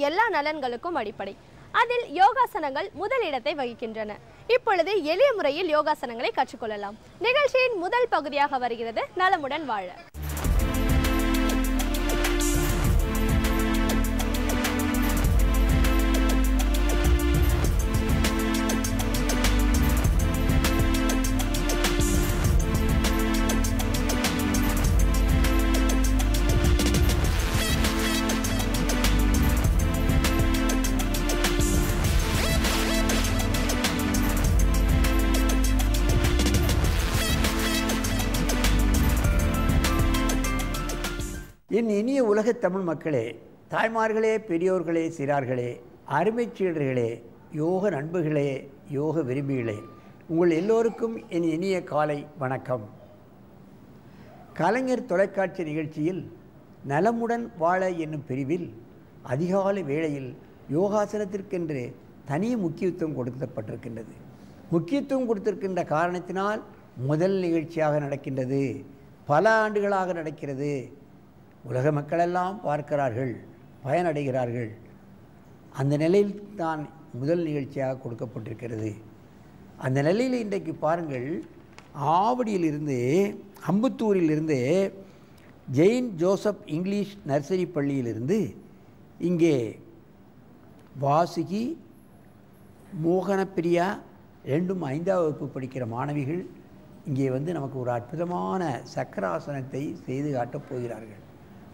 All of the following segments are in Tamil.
எல்லா நலன்களுக்கும் அடிப்படை. அதில் யோகாசனங்கள் முதல் இடத்தை வகிக்கின்றன. இப்பொழுது எளிய முறையில் யோகாசனங்களை கற்றுக்கொள்ளலாம். நிகழ்ச்சியின் முதல் பகுதியாக வருகிறது நலமுடன் வாழ. என் இனிய உலகத் தமிழ் மக்களே, தாய்மார்களே, பெரியோர்களே, சிறார்களே, அருமைச் சீடர்களே, யோக நண்பர்களே, யோக விரும்பிகளே, உங்கள் எல்லோருக்கும் என் இனிய காலை வணக்கம். கலைஞர் தொலைக்காட்சி நிகழ்ச்சியில் நலமுடன் வாழ என்னும் பிரிவில் அதிகாலை வேளையில் யோகாசனத்திற்கென்று தனி முக்கியத்துவம் கொடுக்கப்பட்டிருக்கின்றது. முக்கியத்துவம் கொடுத்திருக்கின்ற காரணத்தினால் முதல் நிகழ்ச்சியாக நடக்கின்றது. பல ஆண்டுகளாக நடக்கிறது. உலக மக்களெல்லாம் பார்க்கிறார்கள், பயனடைகிறார்கள். அந்த நிலையில் தான் முதல் நிகழ்ச்சியாக கொடுக்கப்பட்டிருக்கிறது. அந்த நிலையில் இன்றைக்கு பாருங்கள், ஆவடியிலிருந்து அம்பத்தூரிலிருந்து ஜெயின் ஜோசப் இங்கிலீஷ் நர்சரி பள்ளியிலிருந்து இங்கே வாசுகி, மோகனப்பிரியா 2ம் 5ஆம் வகுப்பு படிக்கிற மாணவிகள் இங்கே வந்து நமக்கு ஒரு அற்புதமான சக்கராசனத்தை செய்து காட்டப் போகிறார்கள்.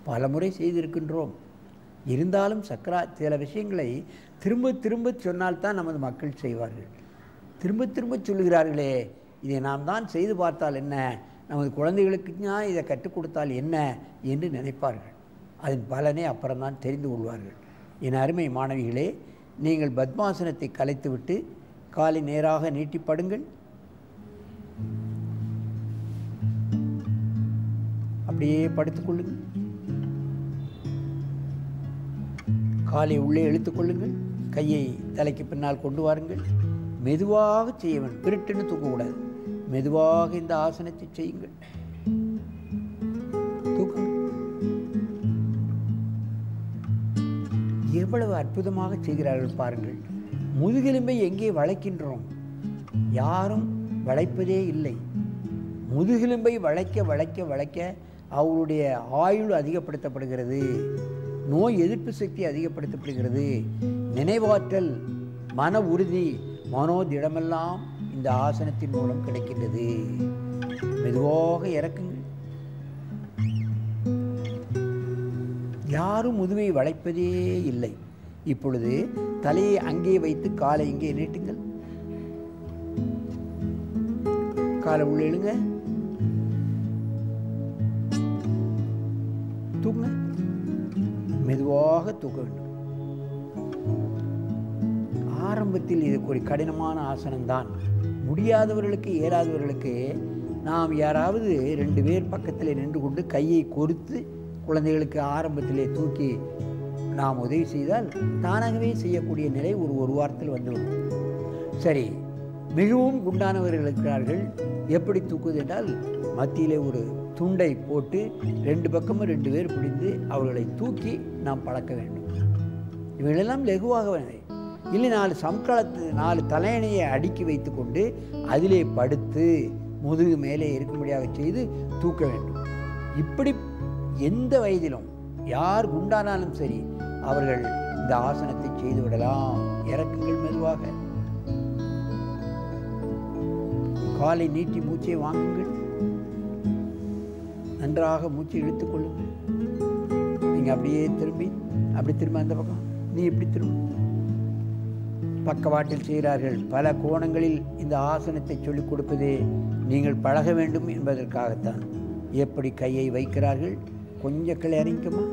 பல முறை செய்திருக்கின்றோம். இருந்தாலும் சில விஷயங்களை திரும்ப திரும்ப சொன்னால்தான் நமது மக்கள் செய்வார்கள். திரும்ப திரும்ப சொல்லுகிறார்களே, இதை நாம் தான் செய்து பார்த்தால் என்ன, நமது குழந்தைகளுக்கு தான் இதை கற்றுக் கொடுத்தால் என்ன என்று நினைப்பார்கள். அதன் பலனை அப்புறம்தான் தெரிந்து கொள்வார்கள். என் அருமை மாணவிகளே, நீங்கள் பத்மாசனத்தை கலைத்துவிட்டு காலை நேராக நீட்டிப்படுங்கள். அப்படியே படுத்துக்கொள்ளுங்கள். காலை உள்ளே இழுத்துக் கொள்ளுங்கள். கையை தலைக்கு பின்னால் கொண்டு வாருங்கள். மெதுவாக செய்ய வேண்டும். பிரிட்டுன்னு தூக்கக்கூடாது. மெதுவாக இந்த ஆசனத்தை செய்யுங்கள். தூக்குங்கள். எவ்வளவு அற்புதமாக செய்கிறார்கள் பாருங்கள். முதுகெலும்பை எங்கே வளைக்கின்றோம்? யாரும் வளைப்பதே இல்லை. முதுகெலும்பை வளைக்க வளைக்க வளைக்க அவருடைய ஆயுள் அதிகப்படுத்தப்படுகிறது. நோய் எதிர்ப்பு சக்தி அதிகப்படுத்தப்படுகிறது. நினைவாற்றல், மன உறுதி, மனோதிடமெல்லாம் இந்த ஆசனத்தின் மூலம் கிடைக்கின்றது. மெதுவாக இறக்குங்கள். யாரும் முதுமை வளைப்பதே இல்லை. இப்பொழுது தலையை அங்கே வைத்து காலை இங்கே நீட்டுங்கள். காலை உள்ள இழுங்க. தூங்க. மெதுவாக தூக்க வேண்டும். ஆரம்பத்தில் இதுக்கு ஒரு கடினமான ஆசனம்தான். முடியாதவர்களுக்கு, இயலாதவர்களுக்கு நாம் யாராவது 2 பேர் பக்கத்தில் நின்று கொண்டு கையை கொறுத்து குழந்தைகளுக்கு ஆரம்பத்திலே தூக்கி நாம் உதவி செய்தால் தானாகவே செய்யக்கூடிய நிலை ஒரு வாரத்தில் வந்துவிடும். சரி, மிகவும் குண்டானவர்கள் இருக்கிறார்கள். எப்படி தூக்குவது என்றால், மத்தியிலே ஒரு துண்டை போட்டு 2 பக்கமும் 2 பேர் பிடிந்து அவர்களை தூக்கி நாம் பழக்க வேண்டும். இவைகளெல்லாம் லெகுவாக இல்லை. 4 தலையணையை அடுக்கி வைத்து கொண்டு அதிலே படுத்து முதுகு மேலே இருக்கும்படியாக செய்து தூக்க வேண்டும். இப்படி எந்த வயதிலும் யார் குண்டானாலும் சரி அவர்கள் இந்த ஆசனத்தை செய்து விடலாம். இறக்குங்கள் மெதுவாக. காலை நீட்டி மூச்சை வாங்குங்கள். நன்றாக மூச்சை இழுத்துக் கொள்ளுங்கள். நீங்கள் அப்படியே அப்படி திரும்ப அந்த பக்கம், நீ இப்படி திரும்ப. பக்கவாட்டில் செய்கிறார்கள். பல கோணங்களில் இந்த ஆசனத்தை சொல்லிக் கொடுப்பதே நீங்கள் பழக வேண்டும் என்பதற்காகத்தான். எப்படி கையை வைக்கிறார்கள், கொஞ்சம் கீழே இறங்கிக்குமா,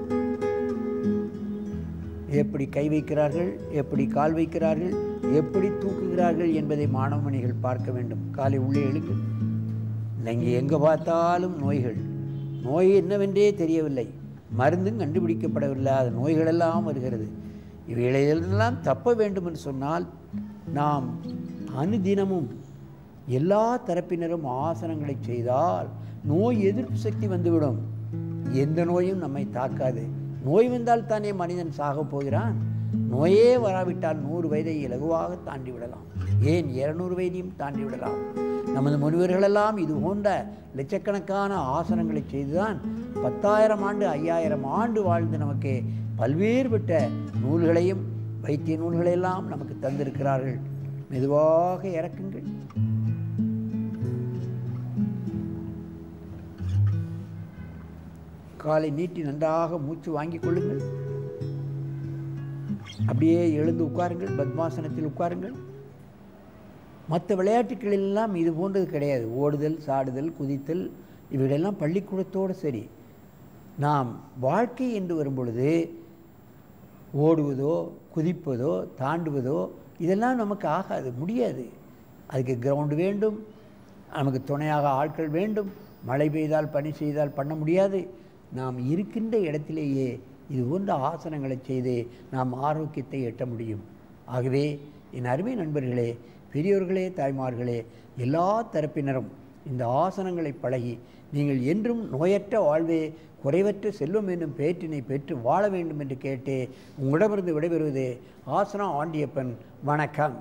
எப்படி கை வைக்கிறார்கள், எப்படி கால் வைக்கிறார்கள், எப்படி தூக்குகிறார்கள் என்பதை மாணவமணிகள் பார்க்க வேண்டும். காலை உள்ளே இழுக்கு. நீங்கள் எங்கே பார்த்தாலும் நோய் என்னவென்றே தெரியவில்லை. மருந்தும் கண்டுபிடிக்கப்படவில்லாத நோய்களெல்லாம் வருகிறது. இவைகளெல்லாம் தப்ப வேண்டும் என்று சொன்னால் நாம் அனுதினமும் எல்லா தரப்பினரும் ஆசனங்களை செய்தால் நோய் எதிர்ப்பு சக்தி வந்துவிடும். எந்த நோயும் நம்மை தாக்காது. நோய் வந்தால் தானே மனிதன் சாக போகிறான். நோயே வராவிட்டால் 100 வயதை இலகுவாக தாண்டி விடலாம், ஏன் 200 வயதையும் தாண்டி விடலாம். நமது முனிவர்களெல்லாம் இது போன்ற லட்சக்கணக்கான ஆசனங்களை செய்துதான் 10,000 ஆண்டு 5,000 ஆண்டு வாழ்ந்து நமக்கு பல்வேறுபட்ட நூல்களையும் வைத்திய நூல்களையெல்லாம் நமக்கு தந்திருக்கிறார்கள். மெதுவாக இறக்குங்கள். காலை நீட்டி நன்றாக மூச்சு வாங்கிக் கொள்ளுங்கள். அப்படியே எழுந்து உட்காருங்கள், பத்மாசனத்தில் உட்காருங்கள். மற்ற விளையாட்டுக்கள் எல்லாம் இது போன்றது கிடையாது. ஓடுதல், சாடுதல், குதித்தல் இவைகளெல்லாம் பள்ளிக்கூடத்தோடு சரி. நாம் வாழ்க்கை என்று வரும்பொழுது ஓடுவதோ குதிப்பதோ தாண்டுவதோ இதெல்லாம் நமக்கு ஆகாது, முடியாது. அதுக்கு கிரவுண்டு வேண்டும், நமக்கு துணையாக ஆட்கள் வேண்டும். மழை பெய்தால் பனி செய்தால் பண்ண முடியாது. நாம் இருக்கின்ற இடத்திலேயே இது போன்ற ஆசனங்களை செய்து நாம் ஆரோக்கியத்தை எட்ட முடியும். ஆகவே என் அருமை நண்பர்களே, பெரியோர்களே, தாய்மார்களே, எல்லா தரப்பினரும் இந்த ஆசனங்களை பழகி நீங்கள் என்றும் நோயற்ற வாழ்வே குறைவற்ற செல்வம் என்னும் பேற்றினை பெற்று வாழ வேண்டும் என்று கேட்டு உங்களிடமிருந்து விடைபெறுவது ஆசனா ஆண்டியப்பன். வணக்கம்.